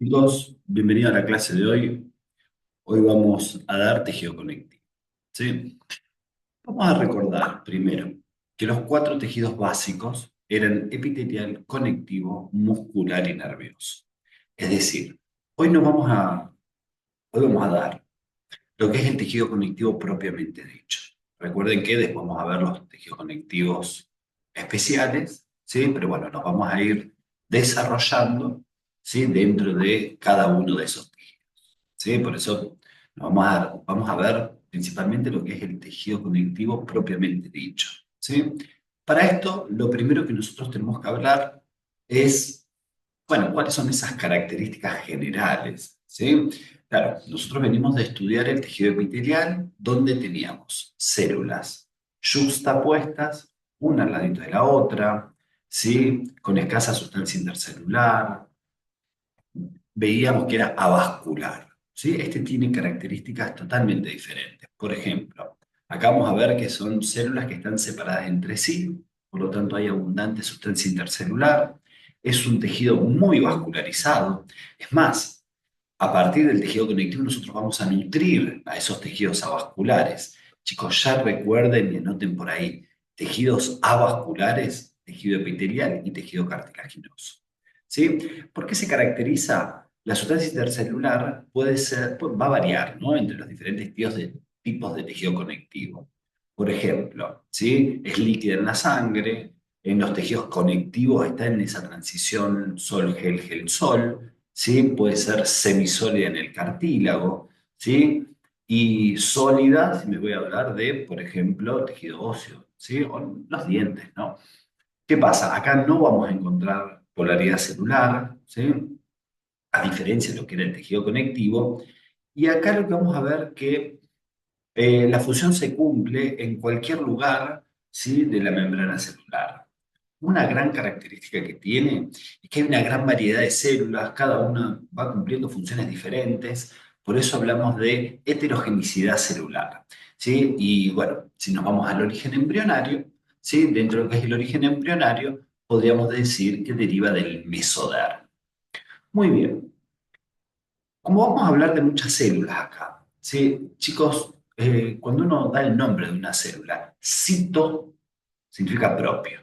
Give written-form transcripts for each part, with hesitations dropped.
Chicos, bienvenidos a la clase de hoy. Hoy vamos a dar tejido conectivo. ¿Sí? Vamos a recordar primero que los cuatro tejidos básicos eran epitelial, conectivo, muscular y nervioso. Es decir, hoy, nos vamos a, hoy vamos a dar lo que es el tejido conectivo propiamente dicho. Recuerden que después vamos a ver los tejidos conectivos especiales, ¿sí? Pero bueno, nos vamos a ir desarrollando, ¿sí? Dentro de cada uno de esos tejidos. ¿Sí? Por eso vamos a ver principalmente lo que es el tejido conectivo propiamente dicho. ¿Sí? Para esto, lo primero que nosotros tenemos que hablar es, bueno, cuáles son esas características generales. ¿Sí? Claro, nosotros venimos de estudiar el tejido epitelial, donde teníamos células yuxtapuestas, una al ladito de la otra, ¿sí? Con escasa sustancia intercelular, veíamos que era avascular. ¿Sí? Este tiene características totalmente diferentes. Por ejemplo, acá vamos a ver que son células que están separadas entre sí, por lo tanto hay abundante sustancia intercelular. Es un tejido muy vascularizado. Es más, a partir del tejido conectivo nosotros vamos a nutrir a esos tejidos avasculares. Chicos, ya recuerden y anoten por ahí, tejidos avasculares, tejido epitelial y tejido cartilaginoso. ¿Sí? ¿Por qué se caracteriza? La sustancia intercelular puede ser, va a variar, ¿no? Entre los diferentes tipos de tejido conectivo. Por ejemplo, ¿sí? Es líquida en la sangre, en los tejidos conectivos está en esa transición sol-gel, gel-sol, ¿sí? Puede ser semisólida en el cartílago, ¿sí? Y sólida, si me voy a hablar de, por ejemplo, tejido óseo, ¿sí? O los dientes, ¿no? ¿Qué pasa? Acá no vamos a encontrar polaridad celular, ¿sí? A diferencia de lo que era el tejido conectivo. Y acá lo que vamos a ver que la fusión se cumple en cualquier lugar, ¿sí? De la membrana celular. Una gran característica que tiene es que hay una gran variedad de células, cada una va cumpliendo funciones diferentes, por eso hablamos de heterogenicidad celular, ¿sí? Y bueno, si nos vamos al origen embrionario, ¿sí? Dentro de lo que es el origen embrionario, podríamos decir que deriva del mesodermo. Muy bien, como vamos a hablar de muchas células acá, ¿sí? Chicos, cuando uno da el nombre de una célula, cito significa propio.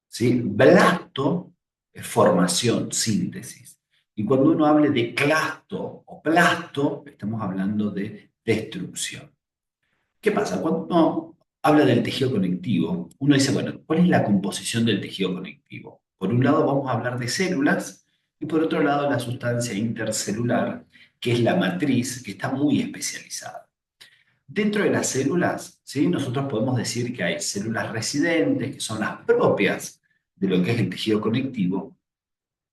¿Sí? Blasto es formación, síntesis. Y cuando uno hable de clasto o plasto, estamos hablando de destrucción. ¿Qué pasa? Cuando uno habla del tejido conectivo, uno dice, bueno, ¿cuál es la composición del tejido conectivo? Por un lado vamos a hablar de células y por otro lado la sustancia intercelular, que es la matriz, que está muy especializada. Dentro de las células, ¿sí? Nosotros podemos decir que hay células residentes, que son las propias de lo que es el tejido conectivo,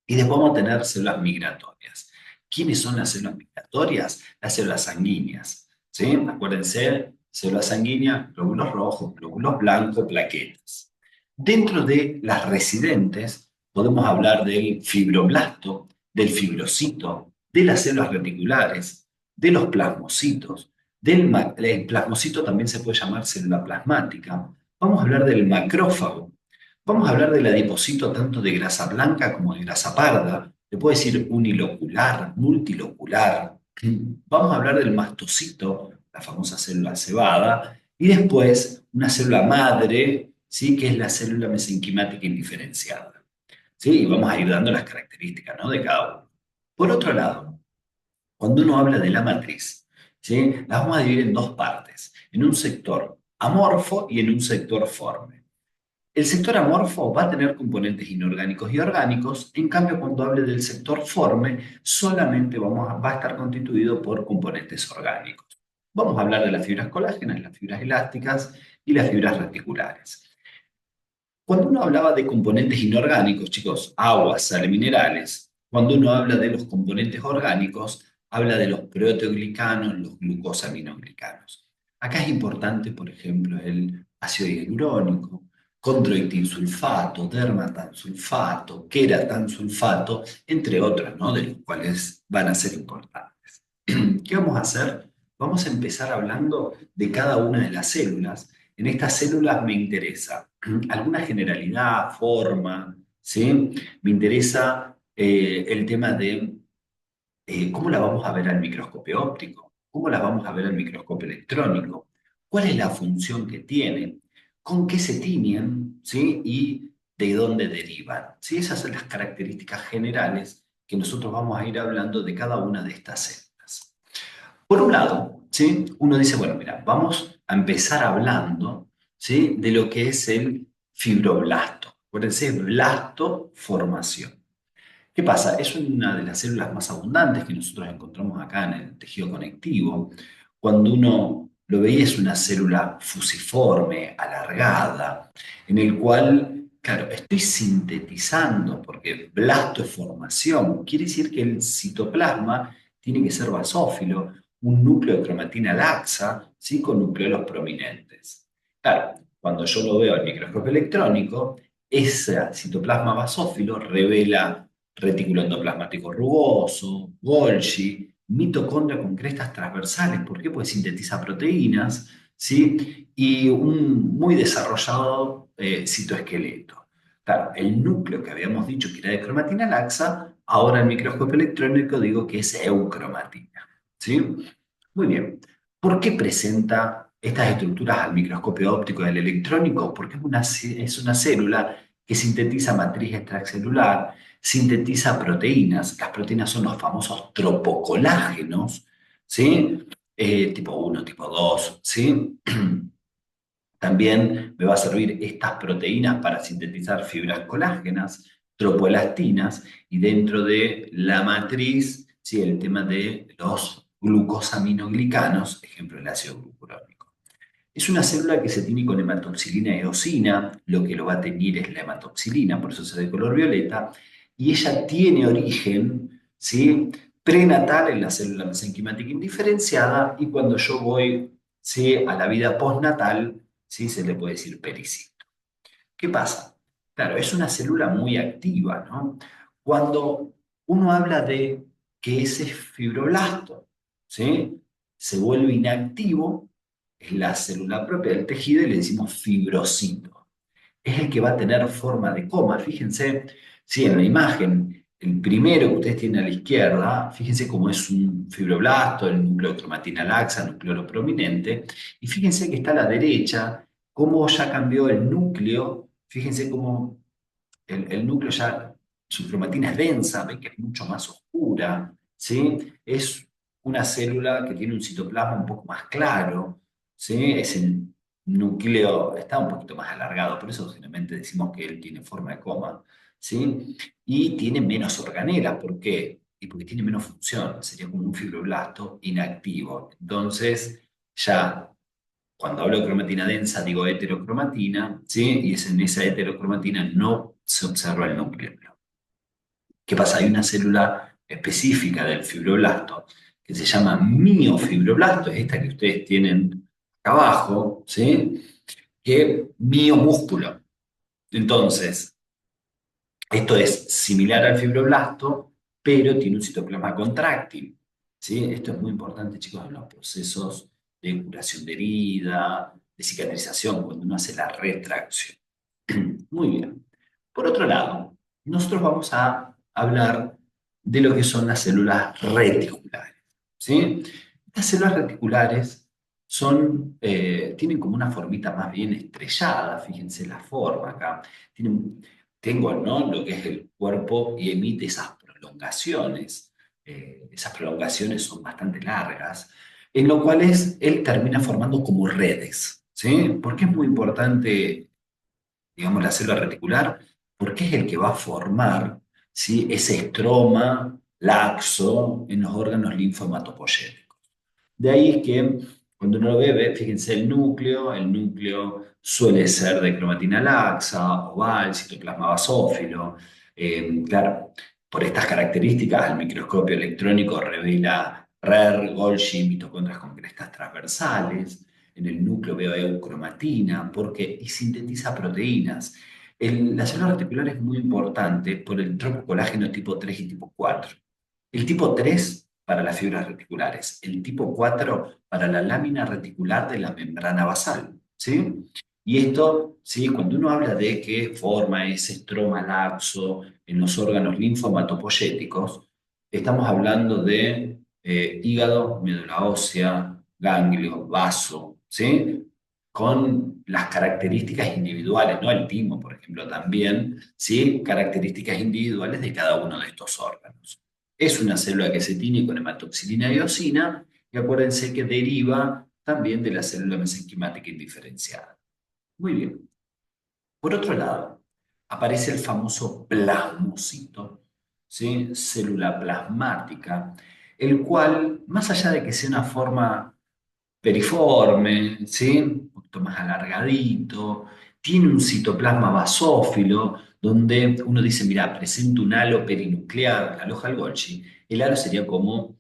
y después vamos a tener células migratorias. ¿Quiénes son las células migratorias? Las células sanguíneas. ¿Sí? Acuérdense, células sanguíneas, glóbulos rojos, glóbulos blancos, plaquetas. Dentro de las residentes, podemos hablar del fibroblasto, del fibrocito, de las células reticulares, de los plasmocitos. El plasmocito también se puede llamar célula plasmática. Vamos a hablar del macrófago. Vamos a hablar del adipocito tanto de grasa blanca como de grasa parda. Le puedo decir unilocular, multilocular. Vamos a hablar del mastocito, la famosa célula cebada, y después una célula madre, ¿sí? Que es la célula mesenquimática indiferenciada. ¿Sí? Y vamos a ir dando las características, ¿no? De cada uno. Por otro lado, cuando uno habla de la matriz, ¿sí? La vamos a dividir en dos partes, en un sector amorfo y en un sector forme. El sector amorfo va a tener componentes inorgánicos y orgánicos, en cambio cuando hable del sector forme, solamente va a estar constituido por componentes orgánicos. Vamos a hablar de las fibras colágenas, las fibras elásticas y las fibras reticulares. Cuando uno hablaba de componentes inorgánicos, chicos, agua, sal, minerales, cuando uno habla de los componentes orgánicos, habla de los proteoglicanos, los glucosaminoglicanos. Acá es importante, por ejemplo, el ácido hialurónico, condroitinsulfato, dermatansulfato, queratansulfato, entre otros, ¿no? De los cuales van a ser importantes. ¿Qué vamos a hacer? Vamos a empezar hablando de cada una de las células. En estas células me interesa alguna generalidad, forma, ¿sí? Me interesa el tema de ¿Cómo la vamos a ver al microscopio óptico? ¿Cómo la vamos a ver al microscopio electrónico? ¿Cuál es la función que tienen? ¿Con qué se tiñen? ¿Sí? ¿Y de dónde derivan? ¿Sí? Esas son las características generales que nosotros vamos a ir hablando de cada una de estas células. Por un lado, ¿sí? Uno dice, bueno, mira, vamos a empezar hablando, ¿sí? De lo que es el fibroblasto. Acuérdense, blasto formación. ¿Qué pasa? Es una de las células más abundantes que nosotros encontramos acá en el tejido conectivo. Cuando uno lo veía es una célula fusiforme, alargada, en el cual, claro, estoy sintetizando, porque blasto es formación, quiere decir que el citoplasma tiene que ser basófilo, un núcleo de cromatina laxa, ¿sí? Con nucleolos prominentes. Claro, cuando yo lo veo al microscopio electrónico, ese citoplasma basófilo revela retículo endoplasmático rugoso, Golgi, mitocondria con crestas transversales. ¿Por qué? Pues sintetiza proteínas, ¿sí? Y un muy desarrollado citoesqueleto. Claro, el núcleo que habíamos dicho que era de cromatina laxa, ahora en microscopio electrónico digo que es eucromatina, ¿sí? Muy bien. ¿Por qué presenta estas estructuras al microscopio óptico del electrónico? Porque es una célula que sintetiza matriz extracelular, sintetiza proteínas. Las proteínas son los famosos tropocolágenos, ¿sí? Tipo 1, tipo 2, ¿sí? También me va a servir estas proteínas para sintetizar fibras colágenas, tropoelastinas, y dentro de la matriz, ¿sí? El tema de los glucosaminoglicanos, ejemplo, el ácido glucurónico. Es una célula que se tiene con hematoxilina y eosina, lo que lo va a teñir es la hematoxilina, por eso se ve de color violeta, y ella tiene origen, ¿sí? Prenatal en la célula mesenquimática indiferenciada, y cuando yo voy, ¿sí? A la vida postnatal, ¿sí? Se le puede decir pericito. ¿Qué pasa? Claro, es una célula muy activa, ¿no? Cuando uno habla de que ese fibroblasto, ¿sí? Se vuelve inactivo, es la célula propia del tejido y le decimos fibrocito. Es el que va a tener forma de coma. Fíjense, sí, en la imagen, el primero que ustedes tienen a la izquierda, fíjense cómo es un fibroblasto, el núcleo de cromatina laxa, núcleo prominente, y fíjense que está a la derecha, cómo ya cambió el núcleo, fíjense cómo el núcleo ya, su cromatina es densa, ven que es mucho más oscura, ¿sí? Es una célula que tiene un citoplasma un poco más claro, ¿sí? Es el núcleo, está un poquito más alargado, por eso generalmente decimos que él tiene forma de coma, ¿sí? Y tiene menos organelas, ¿por qué? Y porque tiene menos función, sería como un fibroblasto inactivo. Entonces, ya cuando hablo de cromatina densa, digo heterocromatina, ¿sí? Y es en esa heterocromatina no se observa el núcleo. ¿Qué pasa? Hay una célula específica del fibroblasto que se llama miofibroblasto, es esta que ustedes tienen acá abajo, ¿sí? Que miomúsculo. Entonces, esto es similar al fibroblasto, pero tiene un citoplasma contráctil, ¿sí? Esto es muy importante, chicos, en los procesos de curación de herida, de cicatrización, cuando uno hace la retracción. Muy bien. Por otro lado, nosotros vamos a hablar de lo que son las células reticulares, ¿sí? Estas células reticulares tienen como una formita más bien estrellada, fíjense la forma acá. Tengo, ¿no? Lo que es el cuerpo y emite esas prolongaciones. Esas prolongaciones son bastante largas, en lo cual él termina formando como redes, ¿sí? Porque es muy importante, digamos, la célula reticular, porque es el que va a formar, ¿sí? Ese estroma laxo en los órganos linfomatopoyéticos. De ahí es que cuando uno lo ve, fíjense el núcleo suele ser de cromatina laxa, oval, citoplasma basófilo. Claro, por estas características, el microscopio electrónico revela RER, Golgi, mitocondrias con crestas transversales. En el núcleo veo eucromatina, porque y sintetiza proteínas. La célula reticular es muy importante por el tropocolágeno tipo 3 y tipo 4. El tipo 3 para las fibras reticulares, el tipo 4 para la lámina reticular de la membrana basal, ¿sí? Y esto, ¿sí? Cuando uno habla de que forma ese estroma laxo en los órganos linfomatopoyéticos, estamos hablando de hígado, médula ósea, ganglio, vaso, ¿sí? Con las características individuales, ¿no? El timo, por ejemplo, también, ¿sí? Características individuales de cada uno de estos órganos. Es una célula que se tiene con hematoxilina y eosina, y acuérdense que deriva también de la célula mesenquimática indiferenciada. Muy bien. Por otro lado, aparece el famoso plasmocito, ¿sí? Célula plasmática, el cual, más allá de que sea una forma periforme, ¿sí? Un poquito más alargadito, tiene un citoplasma basófilo, donde uno dice, mira, presenta un halo perinuclear, la loja al Golgi. El halo sería como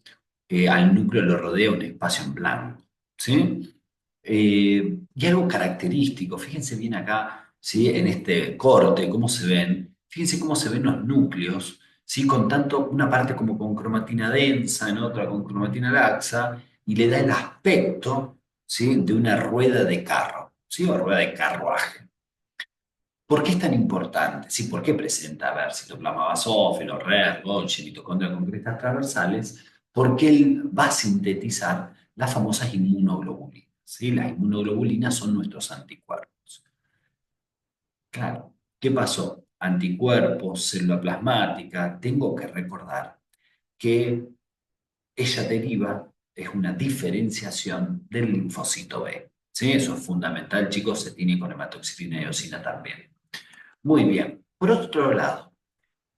al núcleo lo rodea un espacio en blanco, ¿sí? Y algo característico, fíjense bien acá, ¿sí? En este corte, cómo se ven, fíjense cómo se ven los núcleos, ¿sí? Con tanto una parte como con cromatina densa, en otra con cromatina laxa, y le da el aspecto, ¿sí? De una rueda de carro, ¿sí? O rueda de carruaje. ¿Por qué es tan importante? ¿Sí? ¿Por qué presenta, a ver, citoplasma basófilo, red, Golgi, mitocondria con crestas transversales? Porque él va a sintetizar las famosas inmunoglobulinas, ¿sí? Las inmunoglobulinas son nuestros anticuerpos. Claro, ¿qué pasó? Anticuerpos, célula plasmática, tengo que recordar que ella deriva, es una diferenciación del linfocito B. ¿Sí? Eso es fundamental, chicos, se tiene con hematoxilina y eosina también. Muy bien. Por otro lado,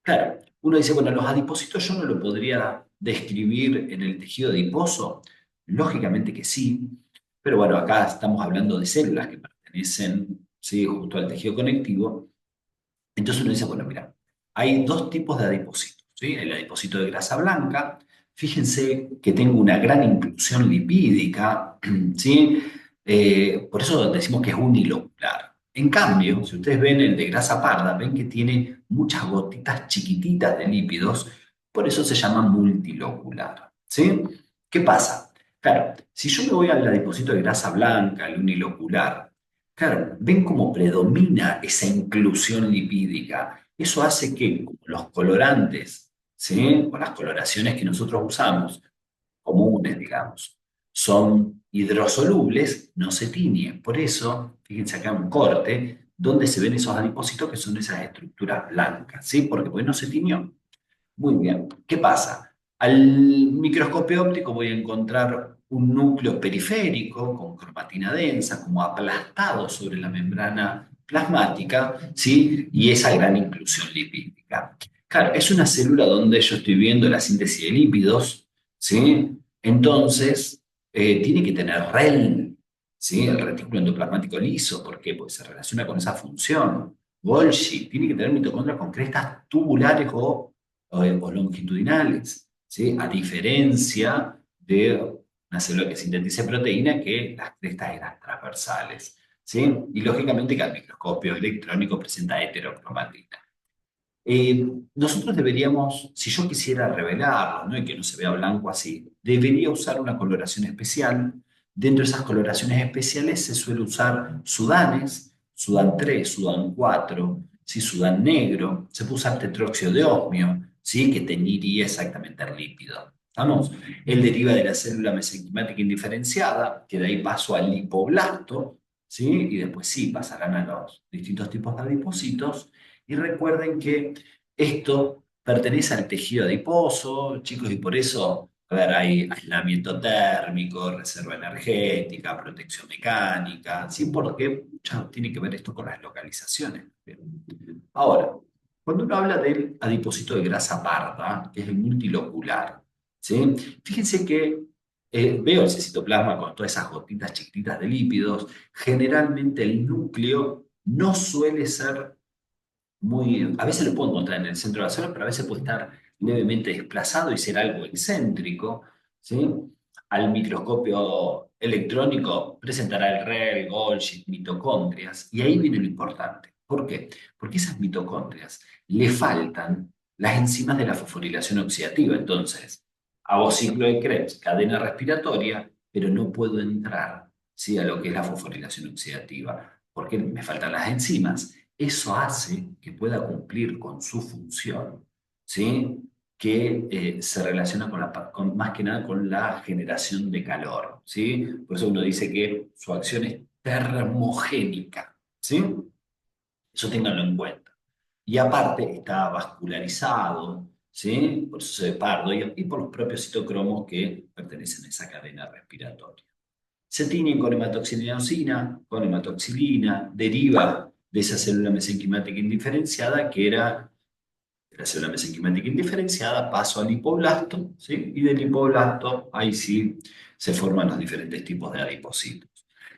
claro, uno dice, bueno, los adipocitos yo no lo podría describir en el tejido adiposo. Lógicamente que sí, pero bueno, acá estamos hablando de células que pertenecen, sí, justo al tejido conectivo. Entonces uno dice, bueno, mira, hay dos tipos de adipocitos, ¿sí? El adipocito de grasa blanca, fíjense que tengo una gran inclusión lipídica, ¿sí? Por eso decimos que es unilocular. En cambio, si ustedes ven el de grasa parda, ven que tiene muchas gotitas chiquititas de lípidos, por eso se llama multilocular, ¿sí? ¿Qué pasa? Claro, si yo me voy al adipocito de grasa blanca, el unilocular, claro, ven cómo predomina esa inclusión lipídica. Eso hace que como los colorantes, ¿sí? O las coloraciones que nosotros usamos, comunes, digamos, son hidrosolubles, no se tiñe. Por eso, fíjense acá un corte donde se ven esos adipocitos que son esas estructuras blancas, ¿sí? Porque pues no se tiñó. Muy bien. ¿Qué pasa? Al microscopio óptico voy a encontrar un núcleo periférico con cromatina densa, como aplastado sobre la membrana plasmática, ¿sí? Y esa gran inclusión lipídica. Claro, es una célula donde yo estoy viendo la síntesis de lípidos, ¿sí? Entonces, tiene que tener REL, ¿sí? El retículo endoplasmático liso. ¿Por qué? Porque se relaciona con esa función. Golgi tiene que tener mitocondrias con crestas tubulares o longitudinales, ¿sí? A diferencia de una célula que sintetice proteína que las crestas eran transversales, ¿sí? Y lógicamente que al microscopio electrónico presenta heterocromatina. Nosotros deberíamos, si yo quisiera revelarlo, ¿no? Y que no se vea blanco así, debería usar una coloración especial. Dentro de esas coloraciones especiales se suele usar sudanes, sudán 3, sudán 4, ¿sí? Sudán negro, se puede usar tetróxido de osmio, ¿sí? Que teñiría exactamente el lípido. ¿Estamos? Él deriva de la célula mesenquimática indiferenciada, que de ahí paso al lipoblasto, ¿sí? Y después sí pasarán a los distintos tipos de adipocitos y recuerden que esto pertenece al tejido adiposo, chicos, y por eso, a ver, hay aislamiento térmico, reserva energética, protección mecánica, ¿sí? Porque ya tiene que ver esto con las localizaciones. Bien. Ahora, cuando uno habla del adipocito de grasa parda, que es el multilocular, ¿sí? Fíjense que veo ese citoplasma con todas esas gotitas chiquititas de lípidos. Generalmente el núcleo no suele ser muy, a veces lo puedo encontrar en el centro de la zona, pero a veces puede estar levemente desplazado y ser algo excéntrico, ¿sí? Al microscopio electrónico presentará el REL, Golgi, mitocondrias, y ahí viene lo importante. ¿Por qué? Porque esas mitocondrias le faltan las enzimas de la fosforilación oxidativa. Entonces, hago ciclo de Krebs, cadena respiratoria, pero no puedo entrar, ¿sí? A lo que es la fosforilación oxidativa, porque me faltan las enzimas. Eso hace que pueda cumplir con su función, ¿sí? que se relaciona más que nada con la generación de calor, ¿sí? Por eso uno dice que su acción es termogénica, ¿sí? Eso ténganlo en cuenta. Y aparte está vascularizado, ¿sí? Por eso se ve pardo y por los propios citocromos que pertenecen a esa cadena respiratoria. Se tiñe con hematoxilina, deriva de esa célula mesenquimática indiferenciada que era de la célula mesenquimática indiferenciada, paso al hipoblasto, ¿sí? Y del hipoblasto, ahí sí se forman los diferentes tipos de adipocitos.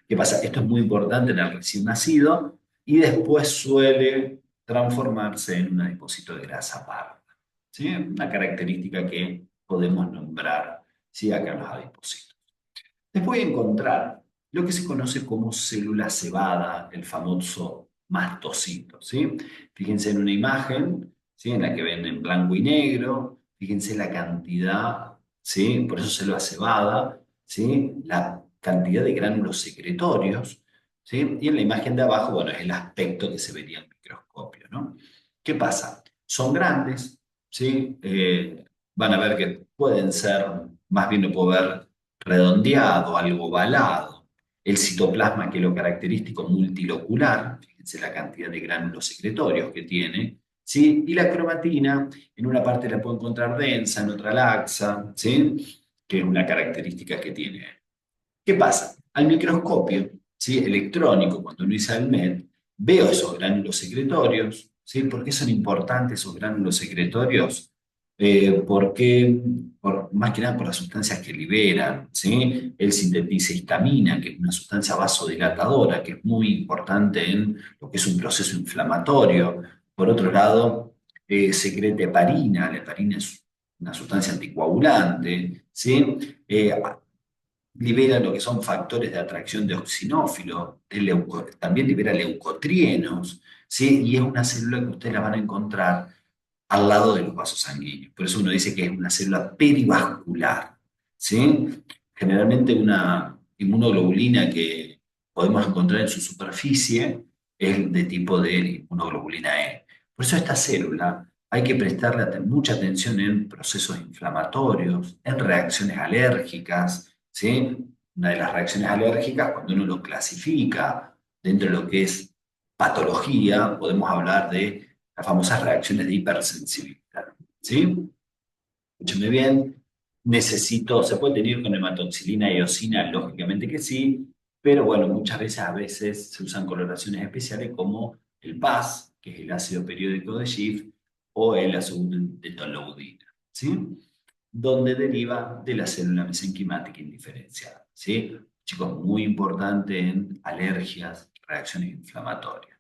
¿Qué pasa? Esto es muy importante en el recién nacido y después suele transformarse en un adipocito de grasa parda, ¿sí? Una característica que podemos nombrar, ¿sí? Acá en los adipocitos. Después voy a encontrar lo que se conoce como célula cebada, el famoso mastocito, ¿sí? Fíjense en una imagen, ¿sí? En la que ven en blanco y negro, fíjense la cantidad, ¿sí? Por eso célula cebada, ¿sí? La cantidad de gránulos secretorios, ¿sí? Y en la imagen de abajo, bueno, es el aspecto que se vería en microscopio, ¿no? ¿Qué pasa? Son grandes, ¿sí? Van a ver que pueden ser, más bien lo puedo ver redondeado, algo ovalado. El citoplasma, que es lo característico multilocular, fíjense la cantidad de gránulos secretorios que tiene, ¿sí? Y la cromatina, en una parte la puedo encontrar densa, en otra laxa, ¿sí? Que es una característica que tiene. ¿Qué pasa? Al microscopio, ¿sí? Electrónico, cuando uno usa el MED, veo esos gránulos secretorios, ¿sí? ¿Por qué son importantes esos gránulos secretorios? Porque, más que nada por las sustancias que liberan, ¿sí? Él sintetiza histamina, que es una sustancia vasodilatadora, que es muy importante en lo que es un proceso inflamatorio. Por otro lado, secreta heparina, la heparina es una sustancia anticoagulante, ¿sí? Libera lo que son factores de atracción de oxinófilo, también libera leucotrienos, ¿sí? Y es una célula que ustedes la van a encontrar al lado de los vasos sanguíneos. Por eso uno dice que es una célula perivascular, ¿sí? Generalmente una inmunoglobulina que podemos encontrar en su superficie es de tipo de inmunoglobulina E. Por eso esta célula hay que prestarle mucha atención en procesos inflamatorios, en reacciones alérgicas, ¿sí? Una de las reacciones alérgicas, cuando uno lo clasifica dentro de lo que es patología, podemos hablar de las famosas reacciones de hipersensibilidad, ¿sí? Escúcheme bien, se puede tener con hematoxilina y eosina, lógicamente que sí, pero bueno, a veces se usan coloraciones especiales como el PAS, que es el ácido periódico de Schiff, o el ácido de toluidina, ¿sí? Donde deriva de la célula mesenquimática indiferenciada, ¿sí? Chicos, muy importante en alergias, reacciones inflamatorias.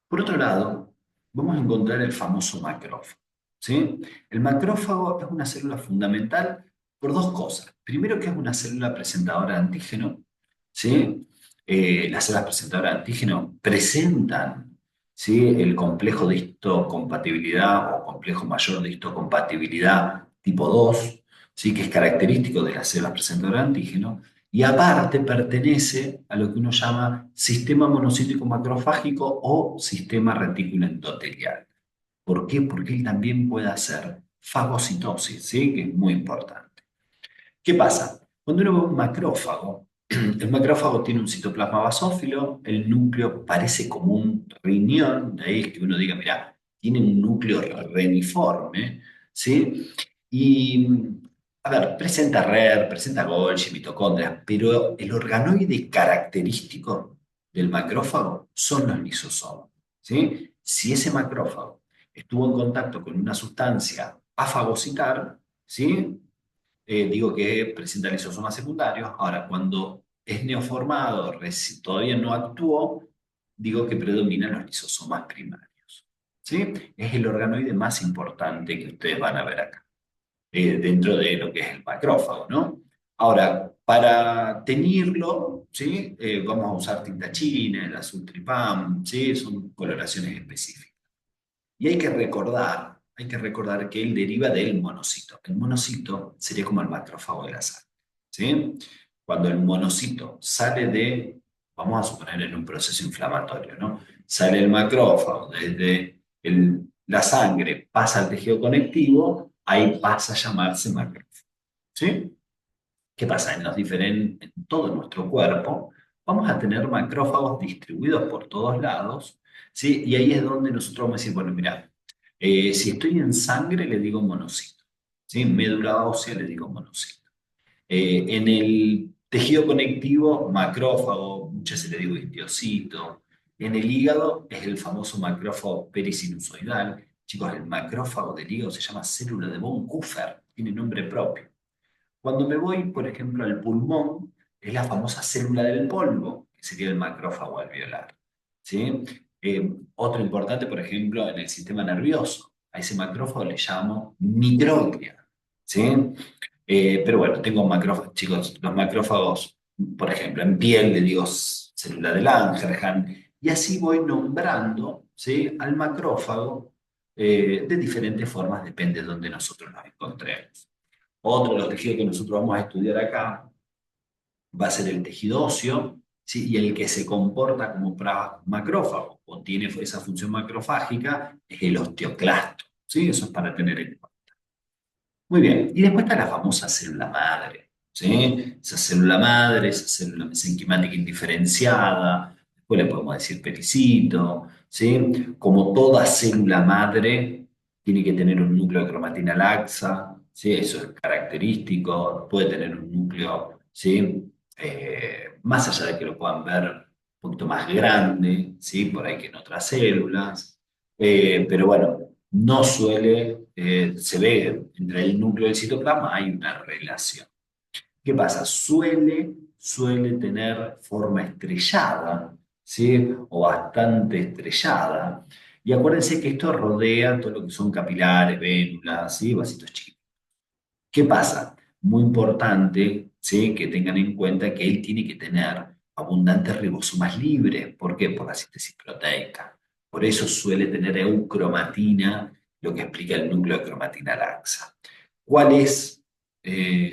Por otro lado, vamos a encontrar el famoso macrófago, ¿sí? El macrófago es una célula fundamental por dos cosas. Primero, que es una célula presentadora de antígeno, ¿sí? Las células presentadoras de antígeno presentan, ¿sí? El complejo de histocompatibilidad o complejo mayor de histocompatibilidad tipo 2, ¿sí? Que es característico de las células presentadoras de antígeno, y aparte pertenece a lo que uno llama sistema monocítico macrofágico o sistema retículo endotelial. ¿Por qué? Porque él también puede hacer fagocitosis, ¿sí? Que es muy importante. ¿Qué pasa? Cuando uno ve un macrófago, el macrófago tiene un citoplasma basófilo, el núcleo parece como un riñón, de ahí es que uno diga, mira, tiene un núcleo reniforme, ¿sí? Y, a ver, presenta RER, presenta Golgi, mitocondrias, pero el organoide característico del macrófago son los lisosomas, ¿sí? Si ese macrófago estuvo en contacto con una sustancia a fagocitar, ¿sí? Digo que presenta lisosomas secundarios. Ahora, cuando es neoformado, todavía no actuó, digo que predominan los lisosomas primarios, ¿sí? Es el organoide más importante que ustedes van a ver acá, dentro de lo que es el macrófago, ¿no? Ahora, para teñirlo, ¿sí? Vamos a usar tinta china, el azul tripán, ¿sí? Son coloraciones específicas. Y hay que recordar que él deriva del monocito. El monocito sería como el macrófago de la sangre, ¿sí? Cuando el monocito sale vamos a suponer en un proceso inflamatorio, ¿no? Sale el macrófago desde el la sangre pasa al tejido conectivo, ahí pasa a llamarse macrófago. ¿Sí? ¿Qué pasa? En todo nuestro cuerpo vamos a tener macrófagos distribuidos por todos lados, ¿sí? Y ahí es donde nosotros vamos a decir, bueno, mira, si estoy en sangre le digo monocito, ¿sí? Médula ósea le digo monocito. En el tejido conectivo, macrófago, muchas veces le digo istiocito. En el hígado es el famoso macrófago perisinusoidal. Chicos, el macrófago del hígado se llama célula de von Kuffer, tiene nombre propio. Cuando me voy, por ejemplo, al pulmón, es la famosa célula del polvo, que sería el macrófago alveolar. ¿Sí? Otro importante, por ejemplo, en el sistema nervioso. A ese macrófago le llamo microglia. ¿Sí? Pero bueno, tengo macrófagos, chicos, los macrófagos, por ejemplo, en piel le digo célula de Langerhans, y así voy nombrando, ¿sí?, al macrófago de diferentes formas, depende de donde nosotros nos encontremos. Otro de los tejidos que nosotros vamos a estudiar acá va a ser el tejido óseo, ¿sí? Y el que se comporta como macrófago o tiene esa función macrofágica es el osteoclasto. ¿Sí? Eso es para tener en cuenta. Muy bien, y después está la famosa célula madre, ¿sí? Esa célula madre, esa célula mesenquimática indiferenciada, después le podemos decir pericito, ¿sí? Como toda célula madre, tiene que tener un núcleo de cromatina laxa, ¿sí? Eso es característico, puede tener un núcleo, ¿sí? Más allá de que lo puedan ver un poquito más grande, ¿sí? Por ahí que en otras células, pero bueno, no suele, se ve entre el núcleo del citoplasma, hay una relación. ¿Qué pasa? Suele tener forma estrellada, ¿sí? O bastante estrellada. Y acuérdense que esto rodea todo lo que son capilares, vénulas, ¿sí? Vasitos chiquitos. ¿Qué pasa? Muy importante, ¿sí?, que tengan en cuenta que él tiene que tener abundantes ribosomas libres. ¿Por qué? Por la síntesis proteica. Por eso suele tener eucromatina, lo que explica el núcleo de cromatina laxa. ¿Cuál es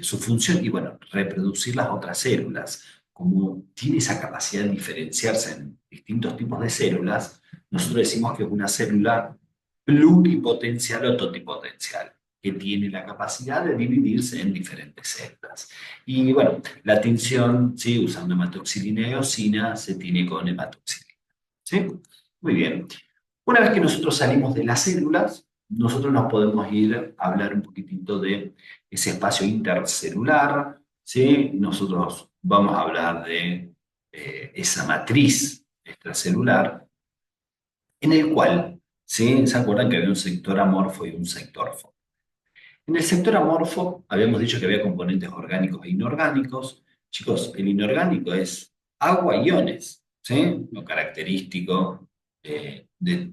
su función? Y bueno, reproducir las otras células. Como tiene esa capacidad de diferenciarse en distintos tipos de células, nosotros decimos que es una célula pluripotencial o totipotencial, que tiene la capacidad de dividirse en diferentes células. Y bueno, la tinción, ¿sí?, usando hematoxilina y eosina, se tiene con hematoxilina. ¿Sí? Muy bien. Una vez que nosotros salimos de las células, nosotros nos podemos ir a hablar un poquitito de ese espacio intercelular, ¿sí? Nosotros vamos a hablar de esa matriz extracelular, en el cual, ¿sí?, se acuerdan que había un sector amorfo y un sector fo. En el sector amorfo habíamos dicho que había componentes orgánicos e inorgánicos. Chicos, el inorgánico es agua y iones, ¿sí? Lo característico de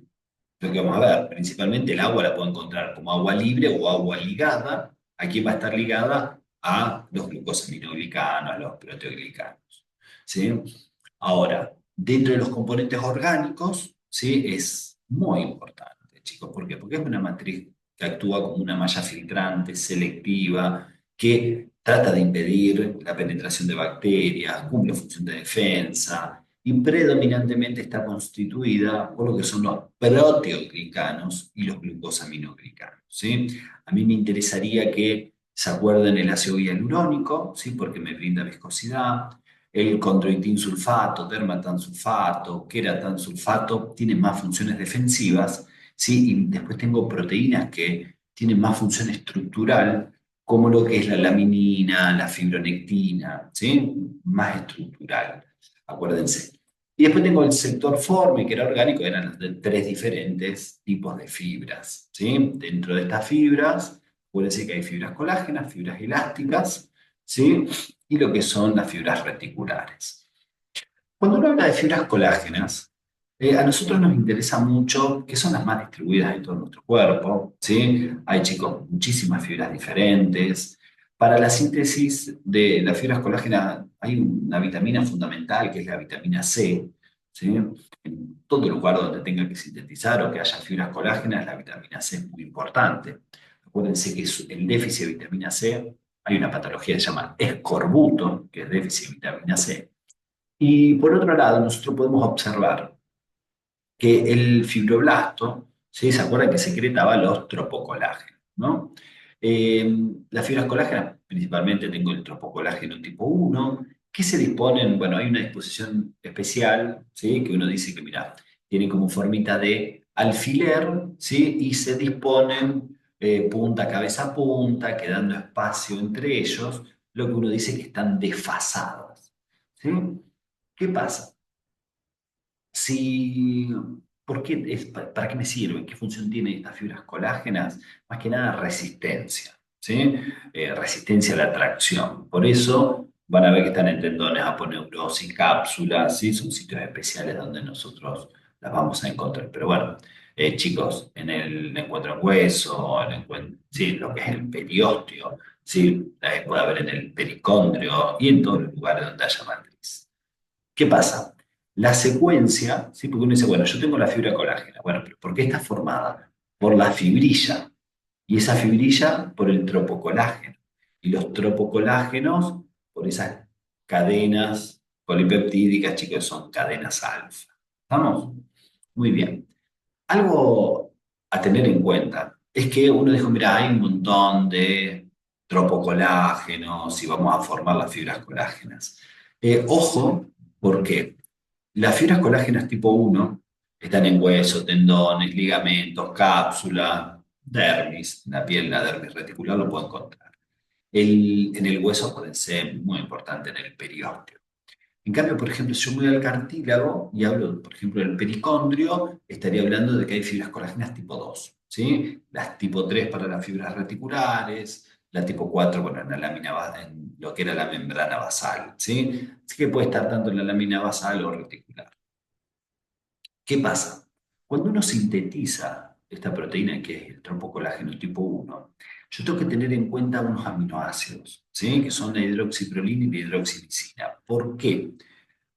lo que vamos a ver. Principalmente el agua la puedo encontrar como agua libre o agua ligada. ¿A quién va a estar ligada? A los glucosaminoglicanos, a los proteoglicanos, ¿sí? Ahora, dentro de los componentes orgánicos, ¿sí?, es muy importante, chicos. ¿Por qué? Porque es una matriz que actúa como una malla filtrante, selectiva, que trata de impedir la penetración de bacterias, cumple función de defensa y predominantemente está constituida por lo que son los proteoglicanos y los glucosaminoglicanos, ¿sí? A mí me interesaría que se acuerden el ácido hialurónico, ¿sí?, porque me brinda viscosidad. El condroitin sulfato, dermatansulfato, queratansulfato tienen más funciones defensivas, ¿sí? Y después tengo proteínas que tienen más función estructural, como lo que es la laminina, la fibronectina, ¿sí? Más estructural, acuérdense. Y después tengo el sector forme, que era orgánico, eran los de tres diferentes tipos de fibras, ¿sí? Dentro de estas fibras, acuérdense que hay fibras colágenas, fibras elásticas, ¿sí?, y lo que son las fibras reticulares. Cuando uno habla de fibras colágenas, a nosotros nos interesa mucho que son las más distribuidas en todo nuestro cuerpo, ¿sí? Hay, chicos, muchísimas fibras diferentes. Para la síntesis de las fibras colágenas hay una vitamina fundamental que es la vitamina C, ¿sí? En todo lugar donde tenga que sintetizar o que haya fibras colágenas, la vitamina C es muy importante. Acuérdense que el déficit de vitamina C, hay una patología que se llama escorbuto, que es déficit de vitamina C. Y por otro lado, nosotros podemos observar que el fibroblasto, ¿Sí? ¿Se acuerdan que secretaba los tropocolágenos, ¿no? Eh, las fibras colágenas, principalmente tengo el tropocolágeno tipo 1, que se disponen, bueno, hay una disposición especial, ¿sí? Que uno dice que, mira, tiene como formita de alfiler, ¿sí? Y se disponen punta, cabeza a punta, quedando espacio entre ellos, lo que uno dice que están desfasados, ¿sí? ¿Qué pasa? Si, ¿por qué para qué me sirven? ¿Qué función tienen estas fibras colágenas? Más que nada resistencia, ¿sí? Resistencia a la tracción. Por eso van a ver que están en tendones, aponeurosis, cápsulas, ¿sí? Son sitios especiales donde nosotros las vamos a encontrar. Pero bueno, chicos, en el encuentro en hueso, sí, lo que es el periósteo, ¿sí? La puede haber en el pericondrio y en todos los lugares donde haya matriz. ¿Qué pasa? La secuencia, ¿sí? Porque uno dice, bueno, yo tengo la fibra colágena. Bueno, pero ¿por qué está formada? Por la fibrilla. Y esa fibrilla por el tropocolágeno. Y los tropocolágenos por esas cadenas polipeptídicas, chicos, son cadenas alfa. ¿Estamos? Muy bien. Algo a tener en cuenta es que uno dijo, mira, hay un montón de tropocolágenos y vamos a formar las fibras colágenas. Ojo, porque las fibras colágenas tipo 1 están en hueso, tendones, ligamentos, cápsula, dermis, la piel, la dermis reticular lo puedo encontrar. En el hueso pueden ser muy importantes en el periósteo. En cambio, por ejemplo, si yo me voy al cartílago y hablo, por ejemplo, del pericondrio, estaría hablando de que hay fibras colágenas tipo 2, ¿sí? Las tipo 3 para las fibras reticulares, la tipo 4, bueno, en la lámina, en lo que era la membrana basal, ¿sí? Así que puede estar tanto en la lámina basal o reticular. ¿Qué pasa? Cuando uno sintetiza esta proteína que es el tropocolágeno tipo 1, yo tengo que tener en cuenta unos aminoácidos, ¿sí? Que son la hidroxiprolina y la hidroxilisina. ¿Por qué?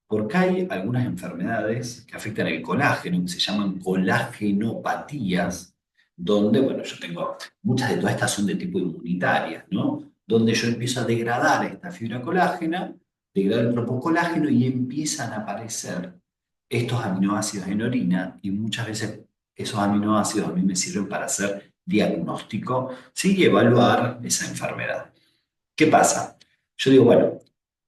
Porque hay algunas enfermedades que afectan el colágeno, que se llaman colagenopatías, donde, bueno, yo tengo, muchas de todas estas son de tipo inmunitarias, ¿no? Donde yo empiezo a degradar esta fibra colágena, degrado el tropocolágeno y empiezan a aparecer estos aminoácidos en orina y muchas veces esos aminoácidos a mí me sirven para hacer diagnóstico, ¿sí? Y evaluar esa enfermedad. ¿Qué pasa? Yo digo, bueno,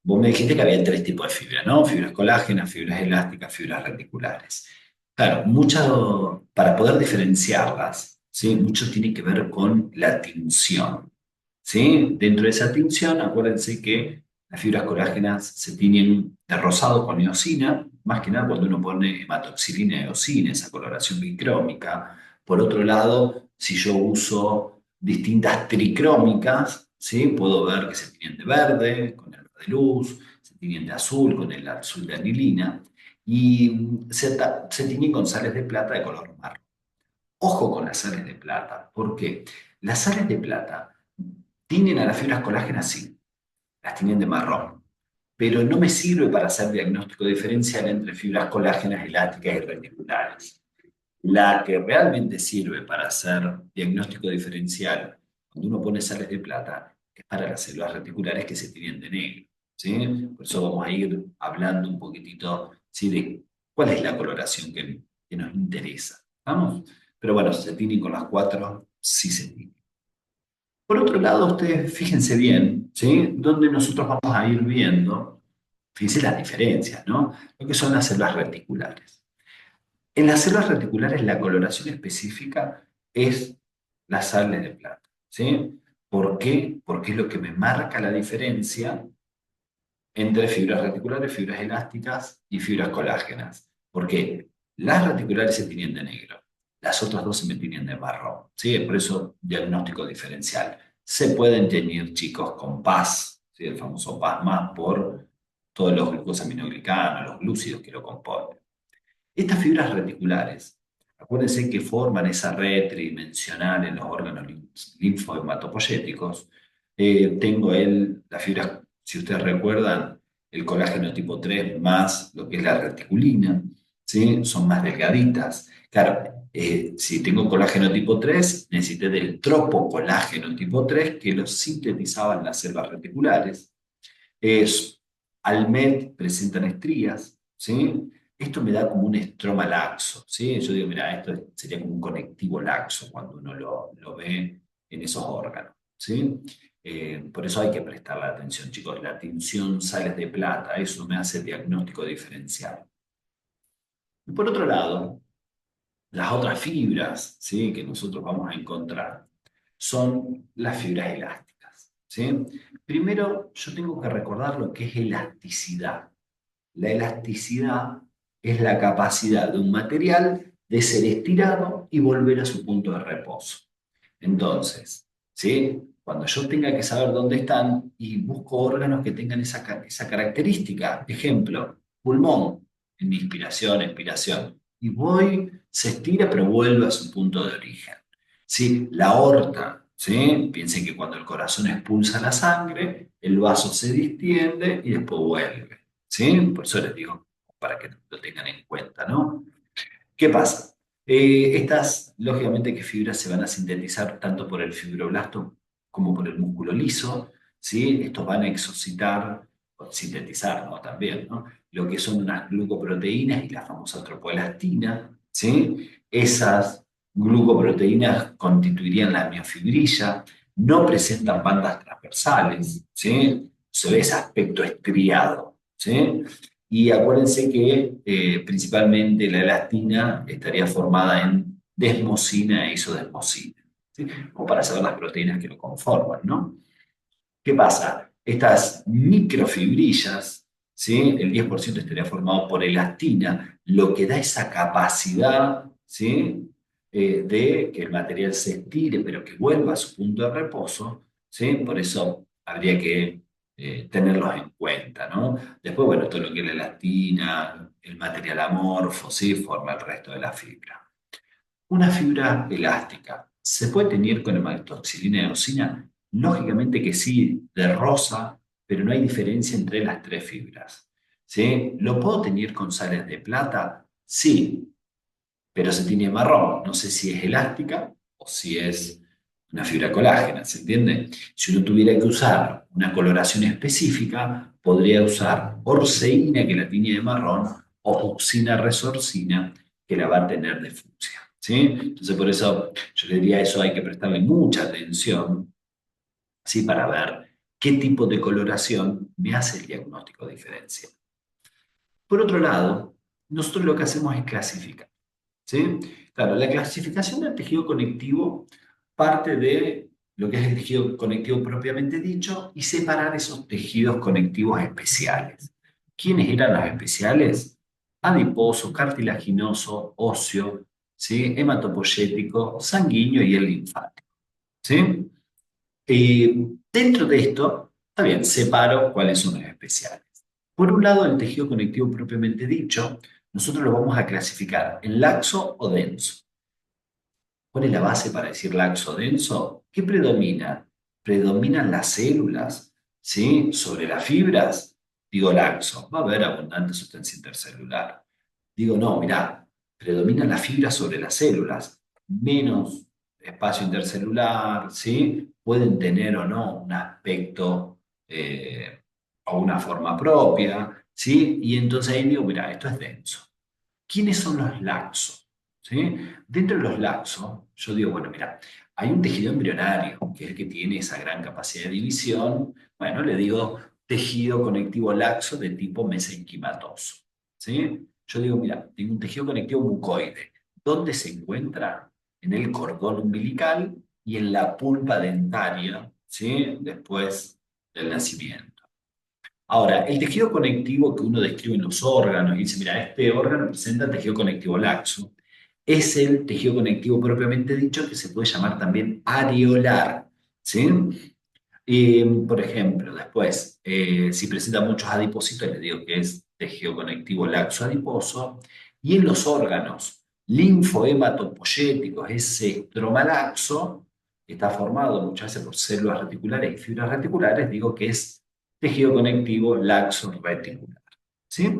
vos me dijiste que había tres tipos de fibras, ¿no? Fibras colágenas, fibras elásticas, fibras reticulares. Claro, mucho, para poder diferenciarlas, ¿sí? Mucho tiene que ver con la tinción, ¿sí? Dentro de esa tinción, acuérdense que las fibras colágenas se tiñen de rosado con eosina, más que nada cuando uno pone hematoxilina y eosina, esa coloración bicrómica. Por otro lado, si yo uso distintas tricrómicas, ¿sí? Puedo ver que se tiñen de verde, con el verde luz, se tiñen de azul, con el azul de anilina, y se tiñen con sales de plata de color marrón. Ojo con las sales de plata. ¿Por qué? Las sales de plata tiñen a las fibras colágenas, sí, las tiñen de marrón, pero no me sirve para hacer diagnóstico diferencial entre fibras colágenas elásticas y reticulares. La que realmente sirve para hacer diagnóstico diferencial cuando uno pone sales de plata es para las células reticulares que se tiñen de negro, ¿sí? Por eso vamos a ir hablando un poquitito, ¿sí? De cuál es la coloración que nos interesa. ¿Vamos? Pero bueno, se tiñen con las cuatro, sí se tiñen. Por otro lado, ustedes fíjense bien, ¿sí? Donde nosotros vamos a ir viendo, fíjense las diferencias, ¿no? Lo que son las células reticulares. En las células reticulares la coloración específica es las sales de plata, ¿sí? ¿Por qué? Porque es lo que me marca la diferencia entre fibras reticulares, fibras elásticas y fibras colágenas. Porque las reticulares se tiñen de negro, las otras dos se me tiñen de marrón, ¿sí? Por eso diagnóstico diferencial. Se pueden teñir, chicos, con PAS, ¿sí? El famoso PAS más por todos los glucosaminoglicanos, los glúcidos que lo componen. Estas fibras reticulares, acuérdense que forman esa red tridimensional en los órganos linfohematopoyéticos. Tengo las fibras, si ustedes recuerdan, el colágeno tipo 3 más lo que es la reticulina, ¿sí? Son más delgaditas. Claro, si tengo colágeno tipo 3 necesité del tropocolágeno tipo 3 que lo sintetizaban las células reticulares. Almed presentan estrías, ¿sí? esto me da como un estroma laxo, ¿sí? Yo digo, mira, esto sería como un conectivo laxo cuando uno lo ve en esos órganos, ¿sí? Por eso hay que prestarle atención, chicos. La tinción sales de plata, eso me hace el diagnóstico diferencial. Y por otro lado, las otras fibras, ¿sí? Que nosotros vamos a encontrar son las fibras elásticas, ¿sí? Primero, yo tengo que recordar lo que es elasticidad. La elasticidad es la capacidad de un material de ser estirado y volver a su punto de reposo. Entonces, ¿sí? Cuando yo tenga que saber dónde están y busco órganos que tengan esa característica, ejemplo, pulmón, en inspiración, expiración, y voy, se estira pero vuelve a su punto de origen. ¿Sí? La aorta, ¿sí? Piensen que cuando el corazón expulsa la sangre, el vaso se distiende y después vuelve. ¿Sí? Por eso les digo, para que lo tengan en cuenta, ¿no? ¿Qué pasa? Estas, lógicamente, que fibras se van a sintetizar tanto por el fibroblasto como por el músculo liso, ¿sí? Estos van a exocitar, o sintetizar, ¿no? También, ¿no? Lo que son unas glucoproteínas y la famosa tropoelastina, ¿sí? Esas glucoproteínas constituirían la miofibrilla, no presentan bandas transversales, ¿sí? Se ve ese aspecto estriado, ¿sí? Y acuérdense que principalmente la elastina estaría formada en desmosina e isodesmosina, ¿sí? Como para saber las proteínas que lo conforman, ¿no? ¿Qué pasa? Estas microfibrillas, ¿sí? El 10% estaría formado por elastina, lo que da esa capacidad, ¿sí? De que el material se estire, pero que vuelva a su punto de reposo, ¿sí? Por eso habría que tenerlos en cuenta, ¿no? Después, bueno, todo lo que es la elastina, el material amorfo, ¿sí? Forma el resto de la fibra. Una fibra elástica, ¿se puede tener con hematoxilina y eosina? Lógicamente que sí, de rosa, pero no hay diferencia entre las tres fibras. ¿Sí? ¿Lo puedo tener con sales de plata? Sí, pero se tiene marrón. No sé si es elástica o si es una fibra colágena, ¿se entiende? Si uno tuviera que usar una coloración específica, podría usar orceína, que la tiene de marrón, o oxina resorcina, que la va a tener de fucsia, ¿sí? Entonces, por eso yo le diría eso, hay que prestarle mucha atención, ¿sí? Para ver qué tipo de coloración me hace el diagnóstico diferencial. Por otro lado, nosotros lo que hacemos es clasificar. ¿Sí? Claro, la clasificación del tejido conectivo parte de lo que es el tejido conectivo propiamente dicho y separar esos tejidos conectivos especiales. ¿Quiénes eran los especiales? Adiposo, cartilaginoso, óseo, ¿sí? Hematopoyético, sanguíneo y el linfático. ¿Sí? Dentro de esto, está bien, separo cuáles son los especiales. Por un lado, el tejido conectivo propiamente dicho, nosotros lo vamos a clasificar en laxo o denso. ¿Cuál es la base para decir laxo o denso? ¿Qué predomina? ¿Predominan las células, ¿sí? Sobre las fibras? Digo laxo, va a haber abundante sustancia intercelular. Digo, no, mirá, predominan las fibras sobre las células, menos espacio intercelular, ¿sí? Pueden tener o no un aspecto o una forma propia, ¿sí? Y entonces ahí digo, mira, esto es denso. ¿Quiénes son los laxos? ¿Sí? Dentro de los laxos, yo digo, bueno, mira, hay un tejido embrionario, que es el que tiene esa gran capacidad de división. Bueno, le digo tejido conectivo laxo de tipo mesenquimatoso. ¿Sí? Yo digo, mira, tengo un tejido conectivo mucoide. ¿Dónde se encuentra? En el cordón umbilical y en la pulpa dentaria, ¿sí? Después del nacimiento. Ahora, el tejido conectivo que uno describe en los órganos y dice, mira, este órgano presenta tejido conectivo laxo, es el tejido conectivo propiamente dicho que se puede llamar también areolar, ¿sí? Y, por ejemplo, después, si presenta muchos adipocitos, les digo que es tejido conectivo laxo adiposo, y en los órganos linfohematopoyéticos, ese estromalaxo, que está formado muchas veces por células reticulares y fibras reticulares, digo que es tejido conectivo laxo reticular. ¿Sí?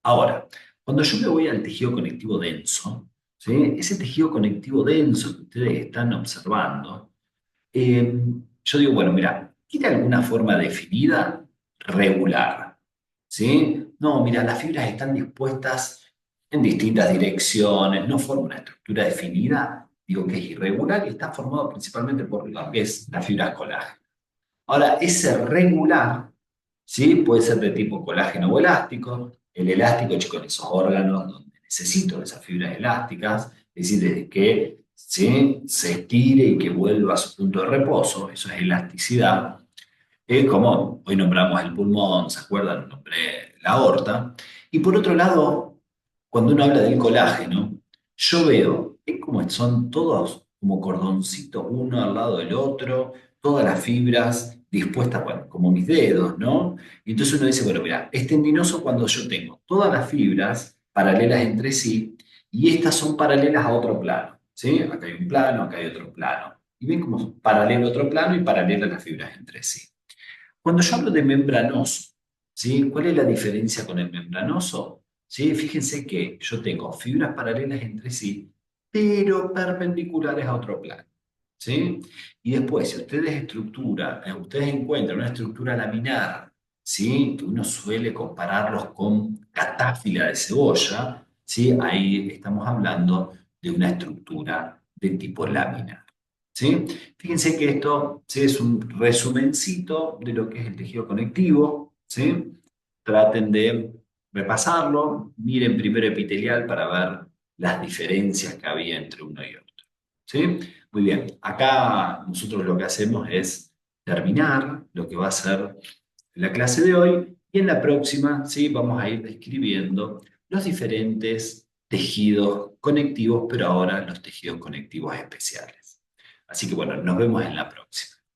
Ahora, cuando yo me voy al tejido conectivo denso, ¿sí? Ese tejido conectivo denso que ustedes están observando, eh, yo digo, bueno, mira, ¿tiene alguna forma definida? Regular. ¿Sí? no, mira, las fibras están dispuestas en distintas direcciones, no forma una estructura definida, digo que es irregular y está formado principalmente por lo que es la fibra colágeno. Ahora, ese regular, ¿sí? Puede ser de tipo colágeno o elástico. El elástico, chicos, en esos órganos donde necesito esas fibras elásticas, es decir, desde que ¿sí? Se estire y que vuelva a su punto de reposo, eso es elasticidad. Como hoy nombramos el pulmón, ¿se acuerdan? Nombré la aorta. Y por otro lado, cuando uno habla del colágeno, yo veo, es como son todos como cordoncitos uno al lado del otro, todas las fibras dispuestas, bueno, como mis dedos, ¿no? Y entonces uno dice, bueno, mira, es tendinoso cuando yo tengo todas las fibras paralelas entre sí y estas son paralelas a otro plano, ¿sí? Acá hay un plano, acá hay otro plano. Y ven como son paralelo a otro plano y paralelas las fibras entre sí. Cuando yo hablo de membranoso, ¿sí? ¿Cuál es la diferencia con el membranoso? ¿Sí? Fíjense que yo tengo fibras paralelas entre sí, pero perpendiculares a otro plano. ¿Sí? Y después, si ustedes encuentran una estructura laminar, ¿sí? Que uno suele compararlos con catáfila de cebolla, ¿sí? Ahí estamos hablando de una estructura de tipo lámina. ¿Sí? Fíjense que esto, ¿sí? Es un resumencito de lo que es el tejido conectivo, ¿sí? Traten de repasarlo, miren primero epitelial para ver las diferencias que había entre uno y otro, ¿sí? Muy bien, acá nosotros lo que hacemos es terminar lo que va a ser la clase de hoy y en la próxima, ¿sí? Vamos a ir describiendo los diferentes tejidos conectivos, pero ahora los tejidos conectivos especiales. Así que bueno, nos vemos en la próxima.